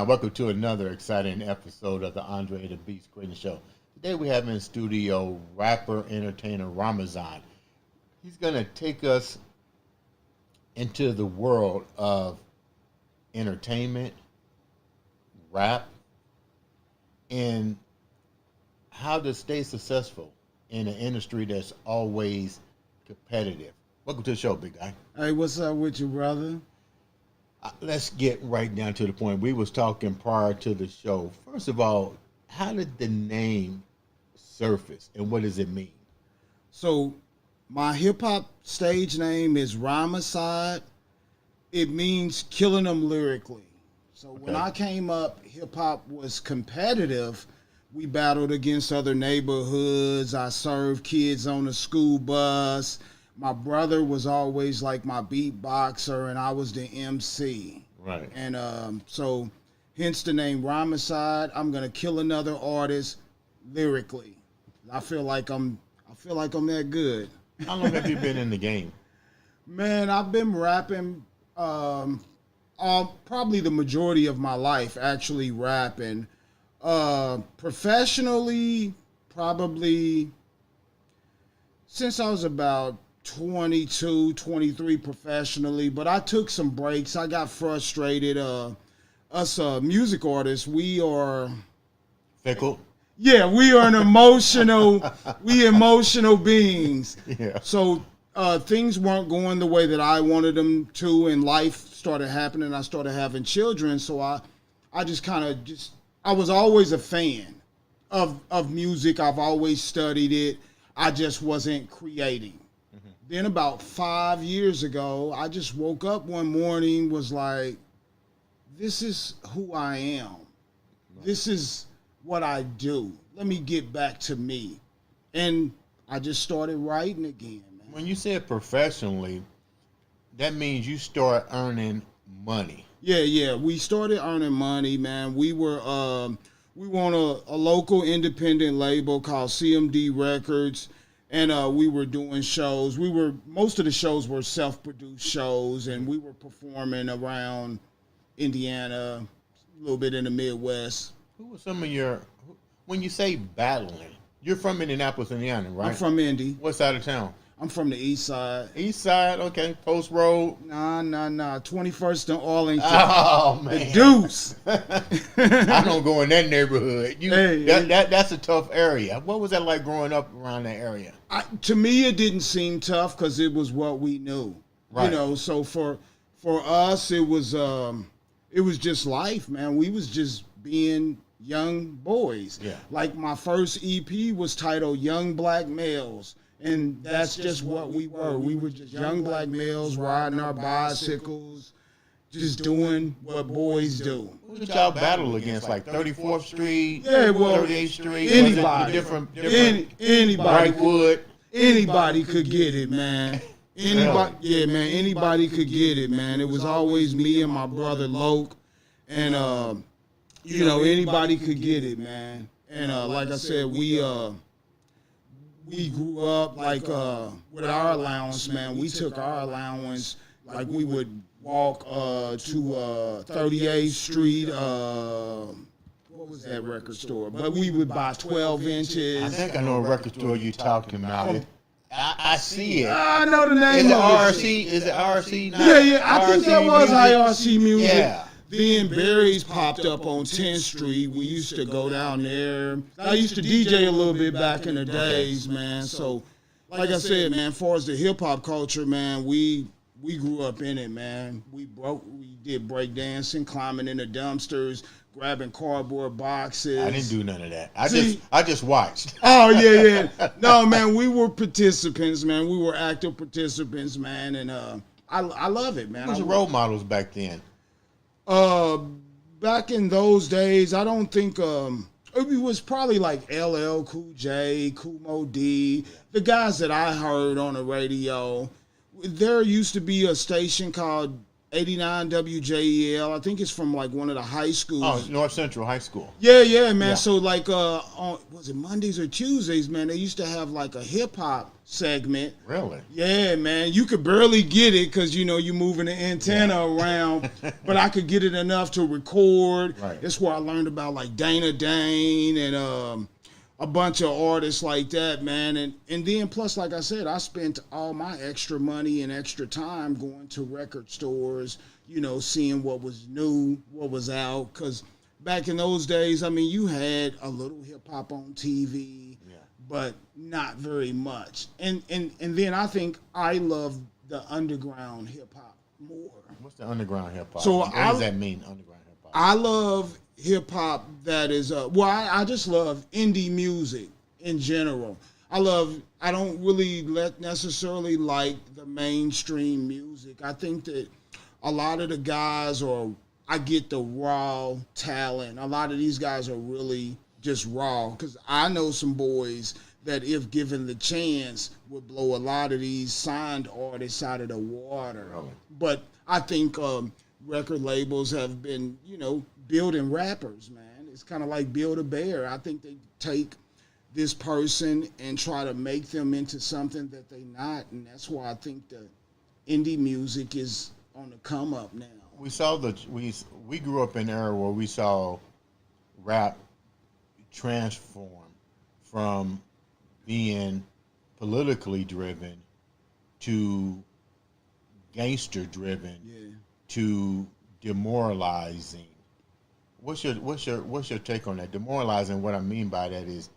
Welcome to another exciting episode of the Andre The Beast Crayton Show. Today we have in studio rapper, entertainer Rhymacide. He's going to take us into the world of entertainment, rap, and how to stay successful in an industry that's always competitive. Welcome to the show, big guy. Hey, what's up with you, brother? Let's get right down to the point. We was talking prior to the show. First of all, how did the name surface and what does it mean? So my hip-hop stage name is Rhymacide. It means killing them lyrically. So when I came up, hip-hop was competitive. We battled against other neighborhoods. I served kids on the school bus. My brother was always like my beatboxer, and I was the MC. Right. And so, hence the name Rhymacide. I'm gonna kill another artist lyrically. I feel like I'm that good. How long have you been in the game? Man, I've been rapping probably the majority of my life. Actually, rapping professionally, probably since I was about 22, 23 professionally, but I took some breaks. I got frustrated. Us music artists, we are fickle. Yeah, we are we emotional beings. Yeah. So things weren't going the way that I wanted them to, and life started happening. I started having children, so I was always a fan of music. I've always studied it. I just wasn't creating. Then about 5 years ago, I just woke up one morning, was like, this is who I am. This is what I do. Let me get back to me. And I just started writing again, man. When you said professionally, that means you start earning money. Yeah. We started earning money, man. We were on a local independent label called CMD Records. And we were doing shows. Most of the shows were self-produced shows, and we were performing around Indiana, a little bit in the Midwest. Who were some of when you say battling, you're from Indianapolis, Indiana, right? I'm from Indy. What side of town? I'm from the east side. East side, okay. Post Road. Nah. 21st and Arlington. Oh, man. The Deuce. I don't go in that neighborhood. That's a tough area. What was that like growing up around that area? To me, it didn't seem tough because it was what we knew. Right. So for us, it was just life, man. We was just being young boys. Yeah. Like my first EP was titled Young Black Males. And that's just what we were. We were just young black males riding our bicycles, just doing what boys do. Who did y'all battle against? Like 34th Street, 38th Street? Anybody. Anybody. Brightwood. Anybody could get it, man. Anybody could get it, man. It was always me and my brother Loke. And, anybody could get it, man. And like I said, we grew up with our allowance, man. We took our allowance, like we would walk to 38th Street. What was that record store? But we would buy 12 inches. I think I know a record store you're talking about. I see it. I know the name of it. Is it RC? Yeah. I think that was IRC music. Yeah. Then Barry's popped up on 10th Street. We used to go down there. I used to DJ a little bit back in the days, man. So, like I said, man, as far as the hip-hop culture, man, we grew up in it, man. We did break dancing, climbing in the dumpsters, grabbing cardboard boxes. I didn't do none of that. I just watched. Oh, yeah. No, man, we were participants, man. We were active participants, man. And I love it, man. Who was your role models back then? Back in those days, I don't think it was probably like LL Cool J, Kumo D, the guys that I heard on the radio. There used to be a station called 89 WJEL. I think it's from like one of the high schools. Oh, North Central High School. Yeah, man. Yeah. So like on was it Mondays or Tuesdays, man, they used to have like a hip hop segment. Really? Yeah, man. You could barely get it because you know you're moving the antenna around, but I could get it enough to record. Right. That's where I learned about like Dana Dane and a bunch of artists like that, man. And then plus, like I said, I spent all my extra money and extra time going to record stores, you know, seeing what was new, what was out. Because back in those days, I mean, you had a little hip hop on TV, but not very much. And then I think I love the underground hip hop more. What's the underground hip hop? So what does that mean, underground hip hop? I love hip hop that is I just love indie music in general. I don't really necessarily like the mainstream music. I think that a lot of the guys I get the raw talent. A lot of these guys are really just raw because I know some boys that if given the chance would blow a lot of these signed artists out of the water. Really? But I think record labels have been, you know, building rappers, man. It's kind of like Build-A-Bear. I think they take this person and try to make them into something that they not, and that's why I think the indie music is on the come up now. We grew up in an era where we saw rap transform from being politically driven to gangster driven to demoralizing. What's your take on that? Demoralizing, what I mean by that is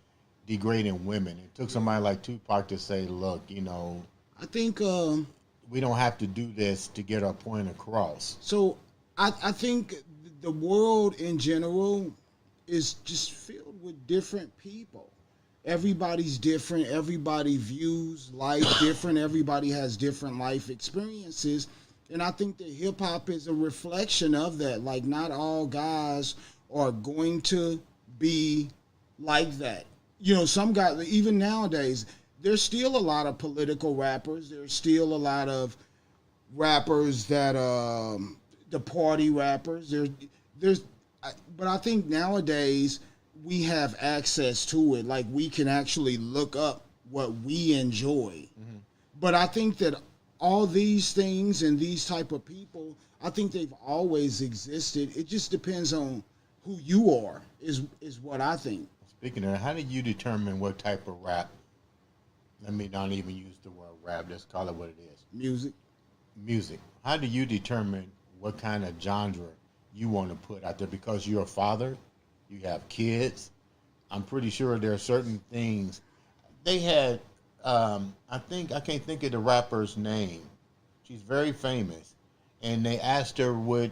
degrading women. It took somebody like Tupac to say, look, you know, I think we don't have to do this to get our point across. So I think the world in general is just filled with different people. Everybody's different. Everybody views life different. Everybody has different life experiences. And I think that hip hop is a reflection of that. Like, not all guys are going to be like that. You know, some guys, even nowadays, there's still a lot of political rappers. There's still a lot of rappers that, the party rappers. But I think nowadays we have access to it. Like, we can actually look up what we enjoy. Mm-hmm. But I think that all these things and these type of people, I think they've always existed. It just depends on who you are, is what I think. Speaking of that, how do you determine what type of rap? Let me not even use the word rap. Let's call it what it is. Music. How do you determine what kind of genre you want to put out there? Because you're a father, you have kids. I'm pretty sure there are certain things. They had, I can't think of the rapper's name. She's very famous. And they asked her, would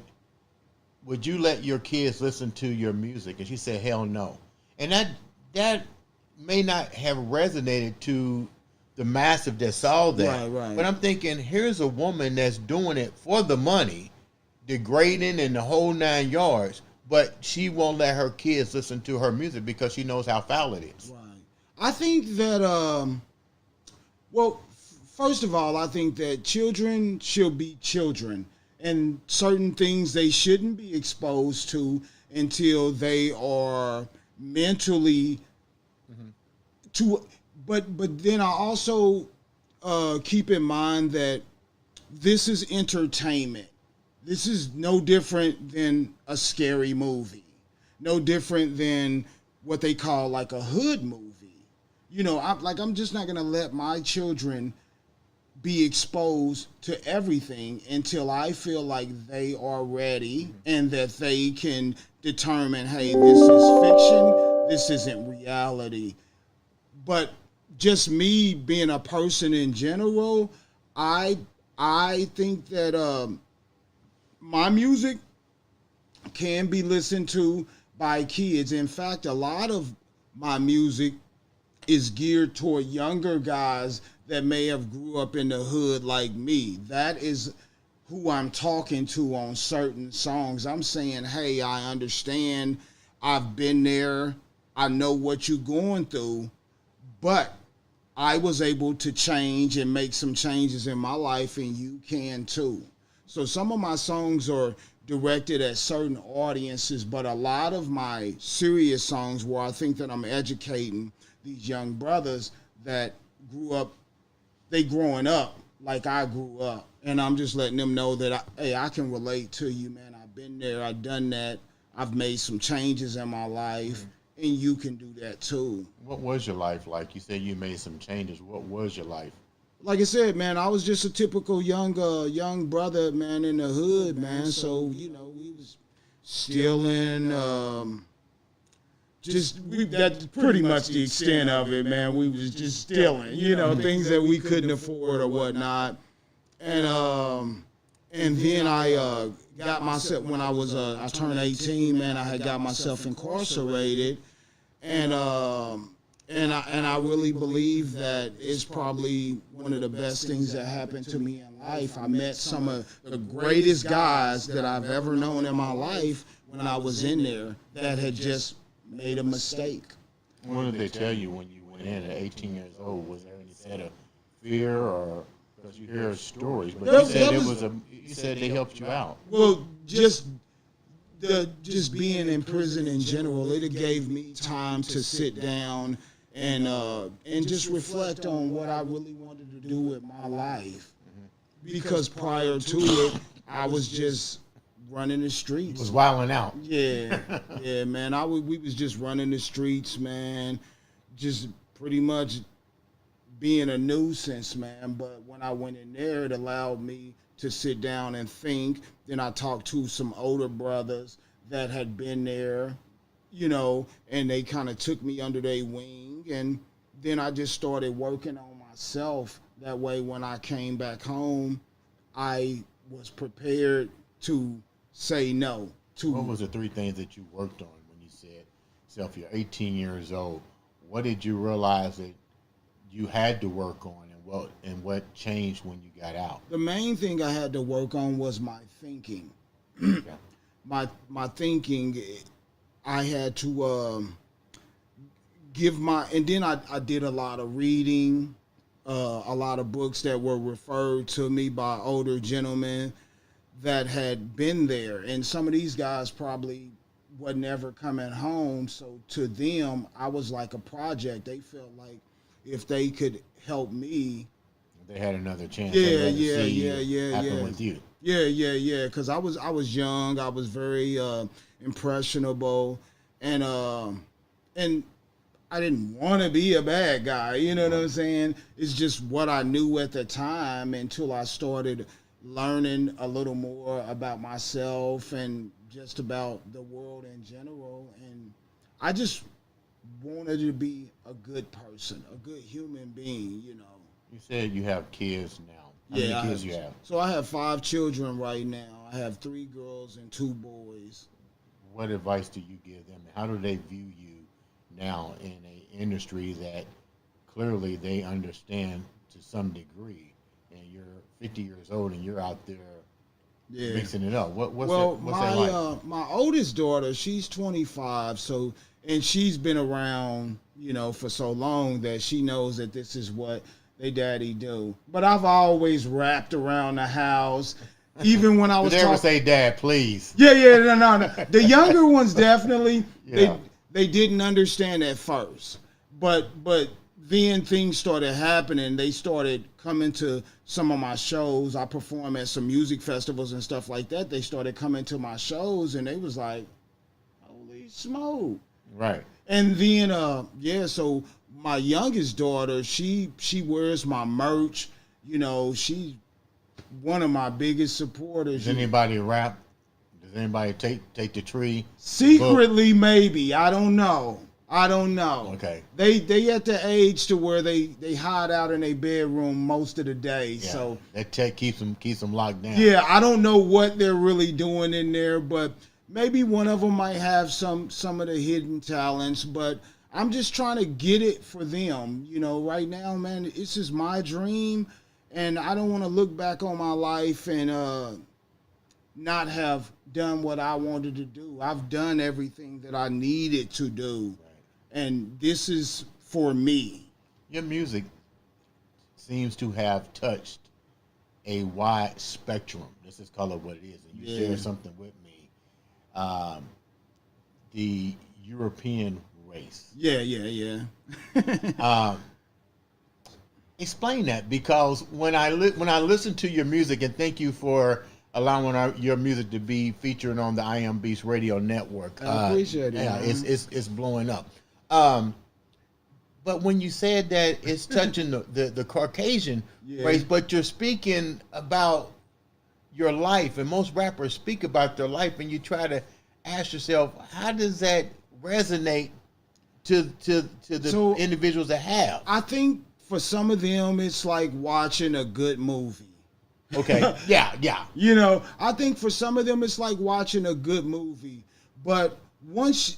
you let your kids listen to your music? And she said, hell no. And that may not have resonated to the massive that saw that. Right. But I'm thinking, here's a woman that's doing it for the money, degrading and the whole 9 yards, but she won't let her kids listen to her music because she knows how foul it is. Right. I think that, first of all, I think that children should be children, and certain things they shouldn't be exposed to until they are mentally but then I also keep in mind that this is entertainment. This is no different than a scary movie, no different than what they call like a hood movie. You know, I'm just not gonna let my children be exposed to everything until I feel like they are ready and that they can determine, hey, this is fiction, this isn't reality. But just me being a person in general, I think that my music can be listened to by kids. In fact, a lot of my music is geared toward younger guys that may have grew up in the hood like me. That is who I'm talking to on certain songs. I'm saying, hey, I understand. I've been there. I know what you're going through. But I was able to change and make some changes in my life, and you can too. So some of my songs are directed at certain audiences, but a lot of my serious songs where I think that I'm educating these young brothers that they growing up like I grew up. And I'm just letting them know that, I can relate to you, man. I've been there. I've done that. I've made some changes in my life, and you can do that too. What was your life like? You said you made some changes. What was your life? Like I said, man, I was just a typical young brother, man, in the hood, man. So, we was stealing, that's pretty much the extent of it, man. We was just stealing, things that we couldn't afford or whatnot. And then I got myself, when I turned 18, man, I had got myself incarcerated. And I really believe that it's probably one of the best things that happened to me in life. I met some of the greatest guys that I've ever known in my life when I was in there that had just made a mistake. What did they tell you when you went in at 18 years old? Was there any set of fear, or because you hear stories? But you said they helped you out. Well, just being in prison in general, it gave me time to sit down and just reflect on what I really wanted to do with my life. Because prior to it, I was just running the streets. Was wilding out. Yeah, man. We was just running the streets, man. Just pretty much being a nuisance, man. But when I went in there, it allowed me to sit down and think. Then I talked to some older brothers that had been there, and they kind of took me under their wing. And then I just started working on myself. That way, when I came back home, I was prepared to say no. What was the 3 things that you worked on when you said, "Self, you're 18 years old"? What did you realize that you had to work on, and what changed when you got out? The main thing I had to work on was my thinking. My thinking, I had to and then I did a lot of reading, a lot of books that were referred to me by older gentlemen that had been there. And some of these guys probably were never coming home. So to them, I was like a project. They felt like if they could help me, they had another chance. Yeah. With you. Yeah. Because I was young. I was very impressionable, and I didn't want to be a bad guy. You know what I'm saying? It's just what I knew at the time until I started learning a little more about myself and just about the world in general. And I just wanted to be a good person, a good human being, You said you have kids now. How many kids you have? So I have 5 children right now. I have 3 girls and 2 boys. What advice do you give them? How do they view you now in an industry that clearly they understand to some degree, and you're 50 years old and you're out there mixing it up? What's that like? My oldest daughter, she's 25, and she's been around, for so long that she knows that this is what they daddy do. But I've always rapped around the house. Even when I was Did they ever say, "Dad, please"? Yeah, no. The younger ones definitely, they didn't understand at first. But then things started happening. They started coming to some of my shows. I perform at some music festivals and stuff like that. They started coming to my shows, and they was like, "Holy smoke!" Right. And then, so my youngest daughter, she wears my merch. She's one of my biggest supporters. Does anybody rap? Does anybody take the tree? Secretly, maybe. I don't know. Okay. They at the age to where they hide out in their bedroom most of the day. Yeah. So that keeps them locked down. Yeah, I don't know what they're really doing in there, but maybe one of them might have some of the hidden talents. But I'm just trying to get it for them. Right now, man, this is my dream. And I don't want to look back on my life and not have done what I wanted to do. I've done everything that I needed to do. Right. And this is for me. Your music seems to have touched a wide spectrum. Let's just call it what it is. And you shared something with me. The European race. Yeah. Explain that, because when I listen to your music, and thank you for allowing your music to be featured on the iambeast radio network. I appreciate it. Yeah, it's blowing up. But when you said that it's touching the Caucasian race, but you're speaking about your life, and most rappers speak about their life, and you try to ask yourself, how does that resonate to the individuals that have? I think for some of them, it's like watching a good movie. Okay. Yeah. You know, I think for some of them, it's like watching a good movie. But once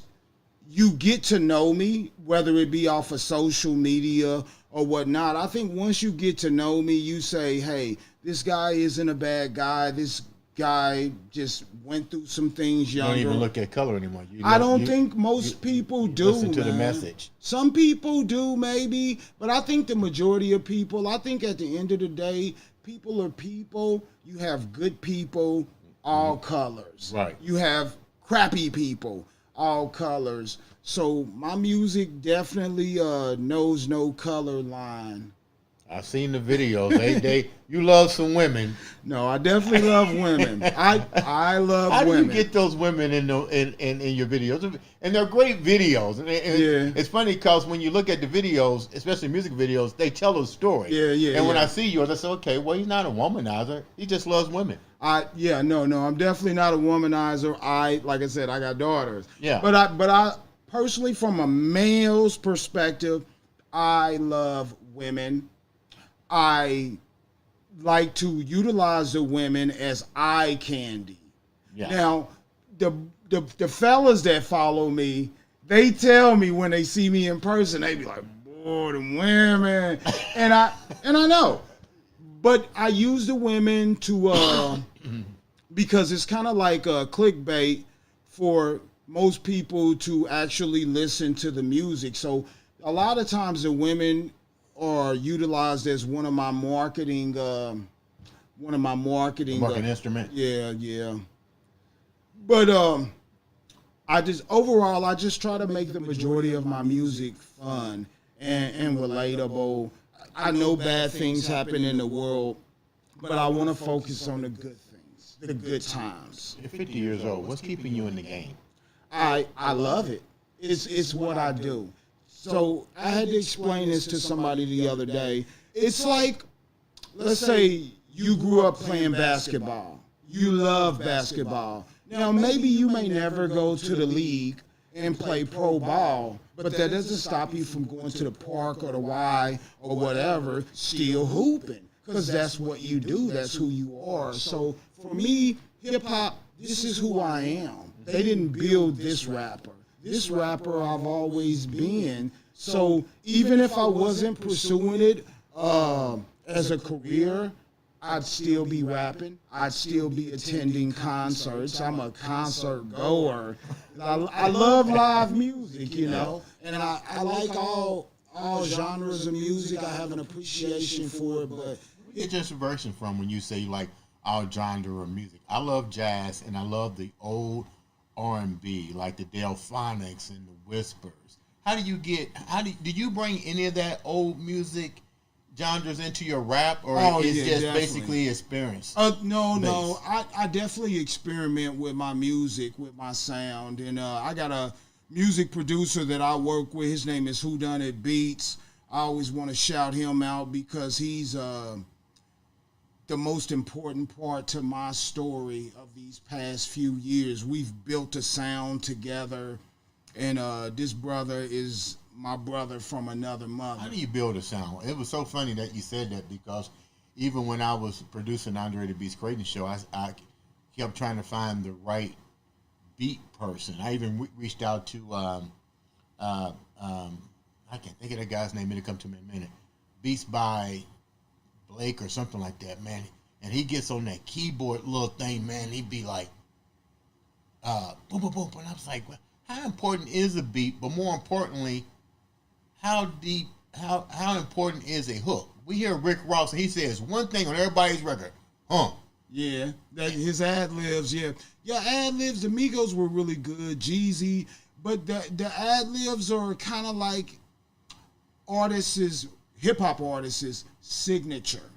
you get to know me, whether it be off of social media or whatnot, I think once you get to know me, you say, hey, this guy isn't a bad guy. This guy just went through some things younger. You don't even look at color anymore. I don't think most people do. Listen to the message. Some people do, maybe, but I think the majority of people, I think at the end of the day, people are people. You have good people, all colors. Right. You have crappy people, all colors. So my music definitely knows no color line. I've seen the videos. You love some women. No, I definitely love women. I love How women. do you get those women in your videos? And they're great videos. And it's funny because when you look at the videos, especially music videos, they tell a story. Yeah. And when I see yours, I say, okay, well, he's not a womanizer. He just loves women. No, I'm definitely not a womanizer. Like I said, I got daughters. Yeah. But I personally, from a male's perspective, I love women. I like to utilize the women as eye candy. Yeah. Now, the fellas that follow me, they tell me when they see me in person, they be like, boy, them women. and I know. But I use the women to because it's kind of like a clickbait for most people to actually listen to the music. So a lot of times the women are utilized as one of my marketing instrument. Yeah. But I just try to make the majority of my music fun and relatable. I know bad things happen in the world, but I want to focus on the good things, the good times. You're 50 years old. What's keeping you in the game? I love it. It's what I do. So I had to explain this to somebody the other day. It's like, let's say you grew up playing basketball. You love basketball. Now, maybe you may never go to the league and play pro ball, but that doesn't stop you from going to the park or the Y or whatever, still hooping, because that's what you do. That's who you are. So for me, hip-hop, this is who I am. They didn't build this rapper. This rapper I've always been. So even if I wasn't pursuing it as a career, I'd still be rapping. I'd still be attending concerts. I'm a concert goer. I love live music, you know, and I like all genres of music. I have an appreciation for it, but where you get your inspiration from when you say like all genre of music? I love jazz and I love the old R&B, like the Delphonics and the Whispers. Do you bring any of that old music genres into your rap, or is just definitely. Basically experience? No. I definitely experiment with my music, with my sound, and I got a music producer that I work with. His name is Whodunit Beats. I always want to shout him out because he's the most important part to my story of these past few years. We've built a sound together, and this brother is my brother from another mother. How do you build a sound? It was so funny that you said that, because even when I was producing Andre The Beast Crayton show, I kept trying to find the right beat person. I even reached out to I can't think of that guy's name. It'll come to me in a minute. Beats by Blake or something like that, man. And he gets on that keyboard little thing, man. He'd be like, boom, boom, boom. And I was like, well, how important is a beat? But more importantly, how important is a hook? we hear Rick Ross and he says one thing on everybody's record, huh? Yeah, that his ad libs, yeah, ad libs. The Migos were really good, Jeezy, but the ad libs are kind of like hip hop artists' signature.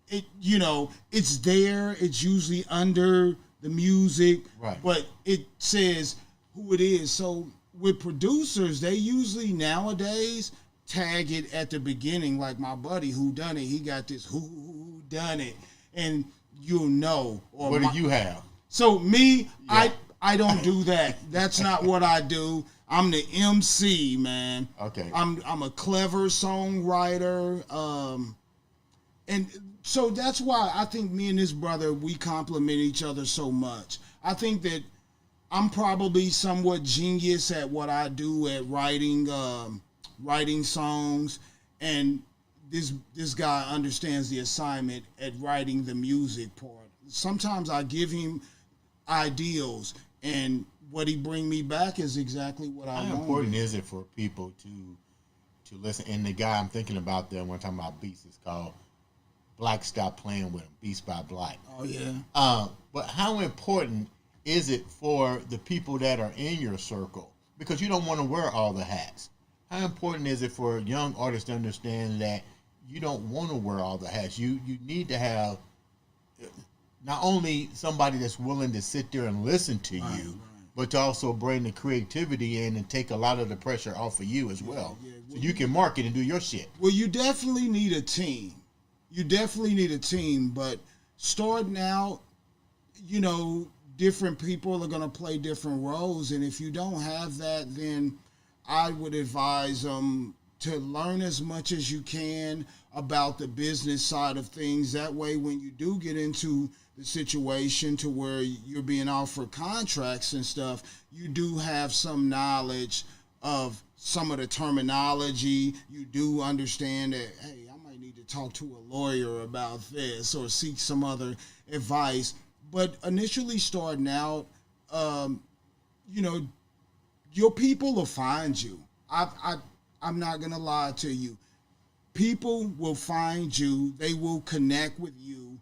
It's there. It's usually under the music, right? But it says who it is. So with producers, they usually nowadays tag it at the beginning, like my buddy Who Done It. He got this Who Done It, and you'll know. Or what do you have? So me, yeah. I don't do that. That's not what I do. I'm the MC, man. Okay. I'm a clever songwriter, and so that's why I think me and this brother, we complement each other so much. I think that I'm probably somewhat genius at what I do at writing songs, and this guy understands the assignment at writing the music part. Sometimes I give him ideals, and what he bring me back is exactly what I want. How important is it for people to listen? And the guy I'm thinking about there when I'm talking about Beast is called Black Stop Playing With Him, Beast by Black. Oh, yeah. But how important is it for the people that are in your circle? Because you don't want to wear all the hats. How important is it for young artists to understand that you don't want to wear all the hats? You need to have not only somebody that's willing to sit there and listen to you, but to also bring the creativity in and take a lot of the pressure off of you as well. Yeah. So you can market and do your shit. Well, you definitely need a team. But starting out, different people are going to play different roles. And if you don't have that, then I would advise them to learn as much as you can about the business side of things. That way, when you do get into the situation to where you're being offered contracts and stuff, you do have some knowledge of some of the terminology. You do understand that, hey, I might need to talk to a lawyer about this or seek some other advice. But initially starting out, your people will find you. I'm not going to lie to you. People will find you. They will connect with you,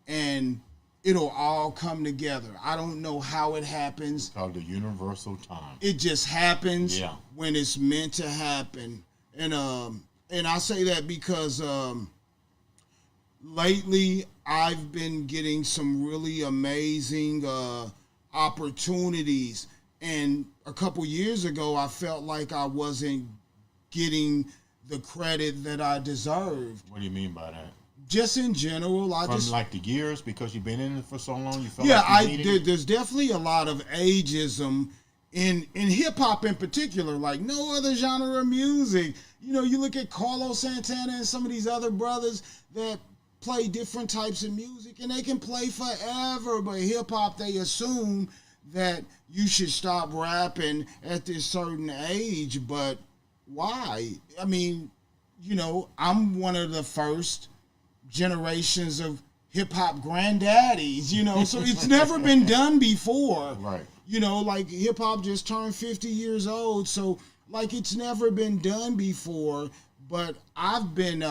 and it'll all come together. I don't know how it happens. It's called the universal time. It just happens when it's meant to happen. And I say that because lately I've been getting some really amazing opportunities. And a couple years ago, I felt like I wasn't getting the credit that I deserved. What do you mean by that? Just in general, From like the years, because you've been in it for so long, you felt there's definitely a lot of ageism in hip hop in particular, like no other genre of music. You look at Carlos Santana and some of these other brothers that play different types of music, and they can play forever. But hip hop, they assume that you should stop rapping at this certain age. But why? I mean, I'm one of the first generations of hip hop granddaddies, so it's never been done before. Right. Like hip hop just turned 50 years old, so like it's never been done before. But I've been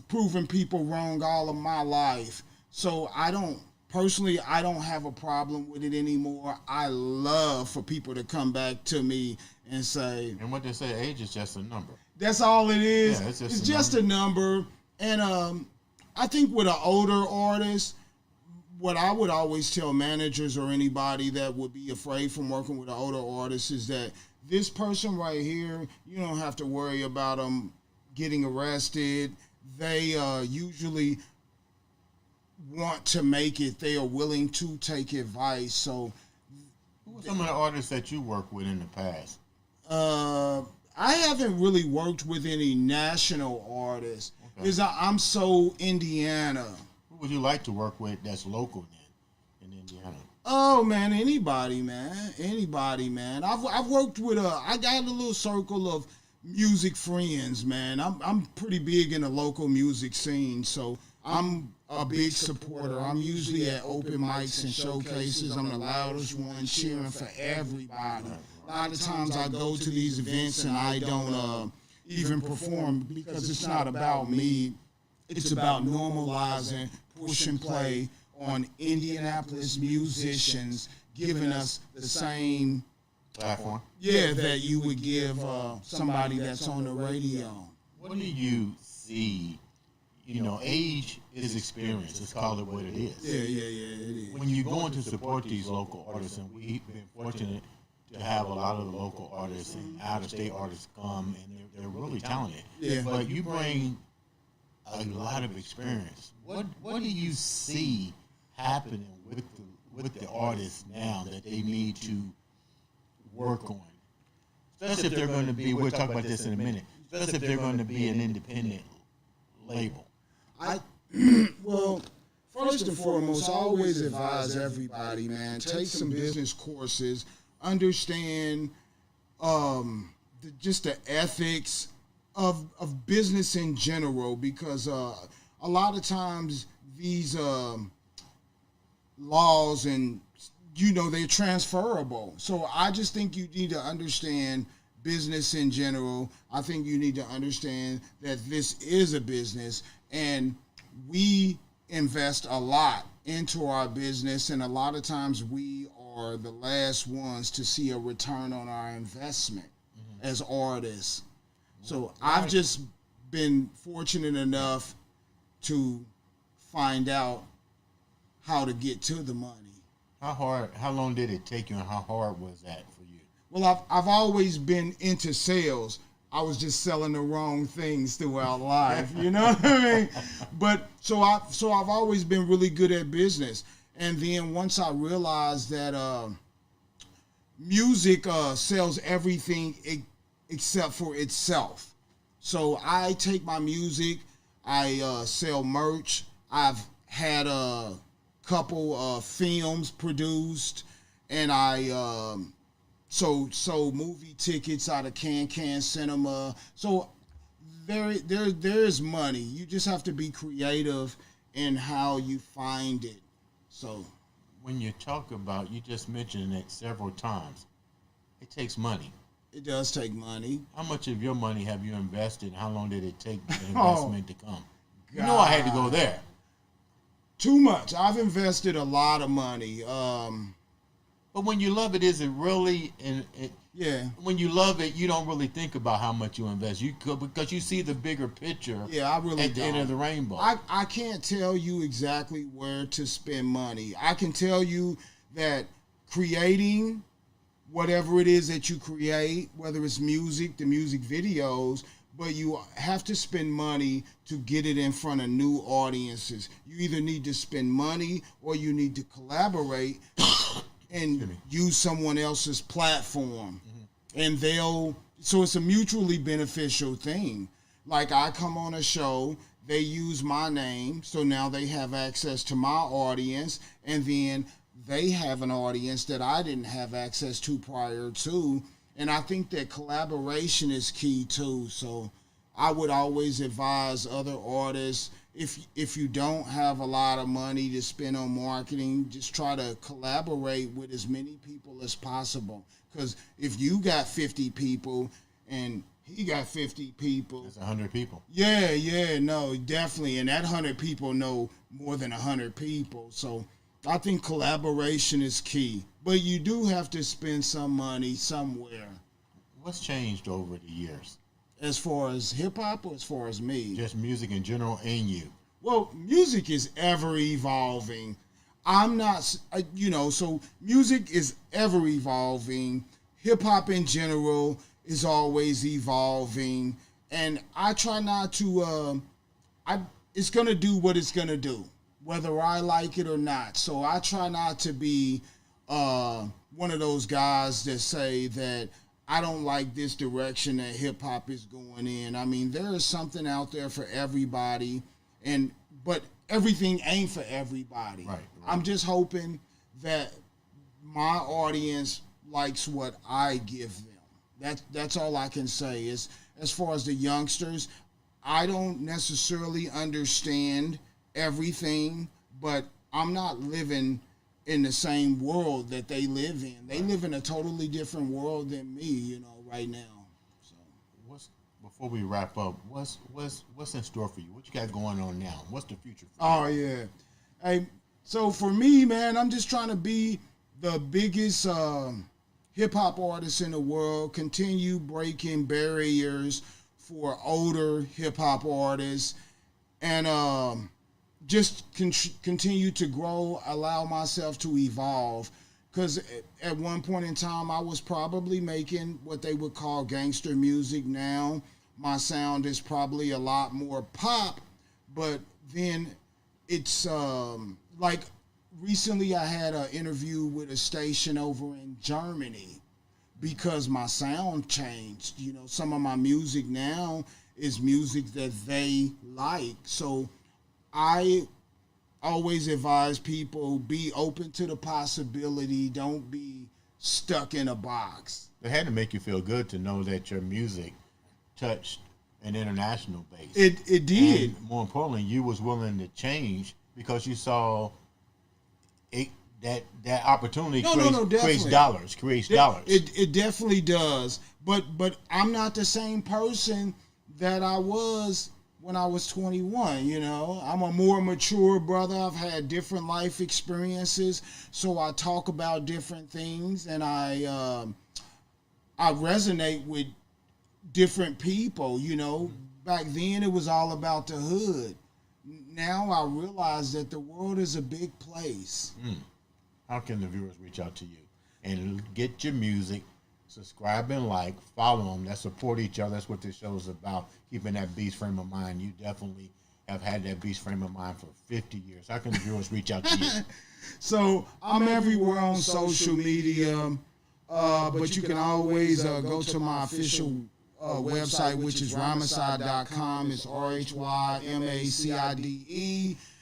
proving people wrong all of my life, so I don't have a problem with it anymore. I love for people to come back to me and say, and what they say, age is just a number. That's all it is. Yeah, it's just a number. And I think with an older artist, what I would always tell managers or anybody that would be afraid from working with an older artist is that this person right here, you don't have to worry about them getting arrested. They usually want to make it. They are willing to take advice. So, who are some of the artists that you work with in the past? I haven't really worked with any national artists because I'm so Indiana. Who would you like to work with that's local then in Indiana? Oh man, anybody, man. I've worked with I got a little circle of music friends, man. I'm pretty big in the local music scene, so I'm a big supporter. I'm usually at open mics and showcases. I'm the loudest one cheering for everybody. A lot of times I go to these events and I don't even perform because it's not about me. it's about normalizing push and play on Indianapolis musicians, giving us the same platform. Yeah, that you would give somebody that's on the radio. What do you see? You know, age is experience. Let's call it what it is. Yeah, it is. When you're going to support these local artists, and we've been fortunate to have a lot of the local artists and out-of-state artists come, and they're really talented. Yeah. But you bring a lot of experience. What do you see happening with the artists now that they need to work on? Especially if they're going to be, we'll talk about this in a minute, especially if they're going to be an independent label. Well, first and foremost, I always advise everybody, man, take some business courses, understand just the ethics of business in general, because a lot of times these laws and they're transferable. So I just think you need to understand business in general. I think you need to understand that this is a business, and we invest a lot into our business, and a lot of times we are the last ones to see a return on our investment as artists. So I've just been fortunate enough to find out how to get to the money. How long did it take you, and how hard was that for you? Well, I've always been into sales. I was just selling the wrong things throughout life, you know what I mean? But so I've always been really good at business. And then once I realized that music sells everything except for itself. So I take my music, I sell merch. I've had a couple films produced, and I sold movie tickets out of Can Cinema. So there's money. You just have to be creative in how you find it. So when you talk about, you just mentioned it several times, it takes money. It does take money. How much of your money have you invested? How long did it take the investment to come? You know I had to go there. Too much. I've invested a lot of money. But when you love it, is it really? Yeah. When you love it, you don't really think about how much you invest. You could, because you see the bigger picture. Yeah, I really at the end of the rainbow. I can't tell you exactly where to spend money. I can tell you that creating whatever it is that you create, whether it's music, the music videos, but you have to spend money to get it in front of new audiences. You either need to spend money or you need to collaborate and use someone else's platform. And so it's a mutually beneficial thing. Like, I come on a show, they use my name, so now they have access to my audience, and then they have an audience that I didn't have access to prior to. And I think that collaboration is key too. So I would always advise other artists, if you don't have a lot of money to spend on marketing, just try to collaborate with as many people as possible. Because if you got 50 people and he got 50 people, that's 100 people. Yeah, no, definitely. And that 100 people know more than 100 people. So I think collaboration is key. But you do have to spend some money somewhere. What's changed over the years? As far as hip-hop or as far as me? Just music in general and you. Well, music is ever evolving. I'm not, so music is ever evolving. Hip-hop in general is always evolving. And I try not to, it's going to do what it's going to do, whether I like it or not. So I try not to be one of those guys that say that I don't like this direction that hip-hop is going in. I mean, there is something out there for everybody, but everything ain't for everybody. Right. I'm just hoping that my audience likes what I give them. That's all I can say. Is as far as the youngsters, I don't necessarily understand everything, but I'm not living in the same world that they live in. They live in a totally different world than me, right now. So before we wrap up, what's in store for you? What you got going on now? What's the future for Oh yeah. Hey, so for me, man, I'm just trying to be the biggest hip hop artist in the world. Continue breaking barriers for older hip hop artists, and just continue to grow. Allow myself to evolve. Because at one point in time, I was probably making what they would call gangster music. Now, my sound is probably a lot more pop, but then it's like recently I had an interview with a station over in Germany because my sound changed. You know, some of my music now is music that they like. So I always advise people be open to the possibility. Don't be stuck in a box. It had to make you feel good to know that your music touched an international base. It did. And more importantly, you was willing to change because you saw it, that opportunity creates dollars. It definitely does. But I'm not the same person that I was when I was 21, you know. I'm a more mature brother. I've had different life experiences, so I talk about different things, and I resonate with different people, you know. Back then, it was all about the hood. Now I realize that the world is a big place. How can the viewers reach out to you and get your music? Subscribe and like, follow them. That support each other. That's what this show is about. Keeping that beast frame of mind. You definitely have had that beast frame of mind for 50 years. How can the viewers reach out to you? So I'm everywhere on social media, but you can always go to my official website, which is rhymacide.com. It's RHYMACIDE.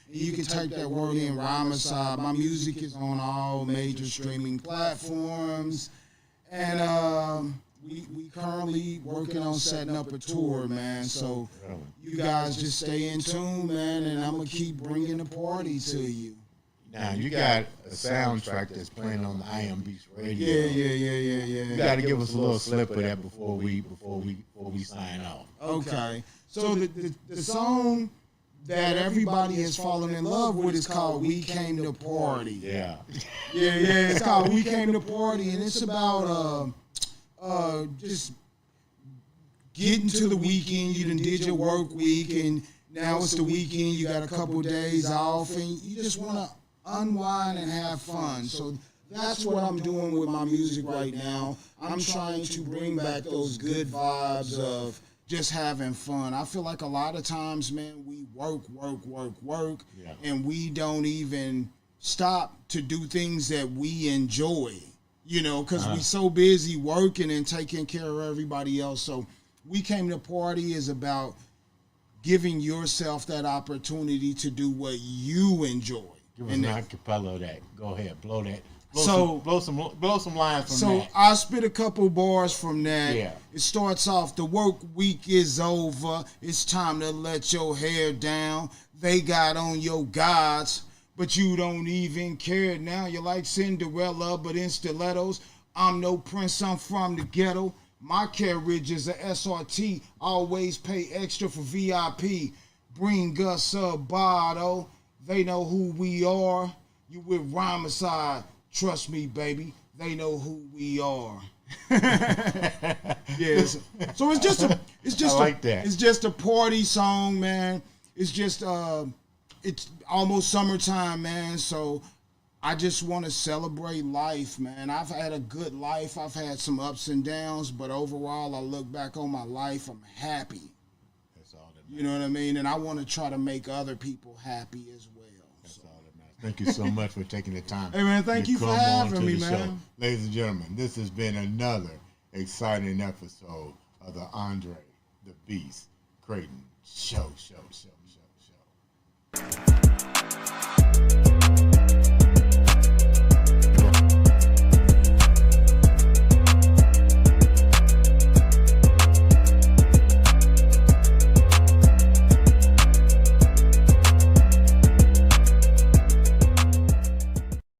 You can type that word in, Rhymacide. My music is on all major streaming platforms. And we currently working on setting up a tour, man. So you guys just stay in tune, man, and I'm going to keep bringing the party to you. Now, you got a soundtrack that's playing on the iambeast radio. Yeah. You got to give us a little slip of that before we sign off. Okay. So the song that everybody has fallen in love with is called "We Came to Party." Yeah. It's called "We Came to Party," and it's about just getting to the weekend. You done did your work week, and now it's the weekend. You got a couple of days off, and you just want to unwind and have fun. So that's what I'm doing with my music right now. I'm trying to bring back those good vibes of just having fun. I feel like a lot of times, man, we work, and we don't even stop to do things that we enjoy, you know, because we so busy working and taking care of everybody else. So We Came to Party is about giving yourself that opportunity to do what you enjoy. Give us an acapella of that. Go ahead, blow that. Blow some lines from that. So I spit a couple bars from that. Yeah. It starts off, the work week is over. It's time to let your hair down. They got on your gods, but you don't even care now. You're like Cinderella, but in stilettos. I'm no prince, I'm from the ghetto. My carriage is a SRT. Always pay extra for VIP. Bring us a bottle. They know who we are. You with Rhymacide. Trust me, baby. They know who we are. Yes. So it's just a party song, man. It's just it's almost summertime, man. So I just want to celebrate life, man. I've had a good life. I've had some ups and downs, but overall, I look back on my life. I'm happy. That's all that matters. You know what I mean? And I want to try to make other people happy as well. That's all that matters. Thank you so much for taking the time. Hey, man, thank you for having me, man. Show. Ladies and gentlemen, this has been another exciting episode of the Andre the Beast Crayton Show.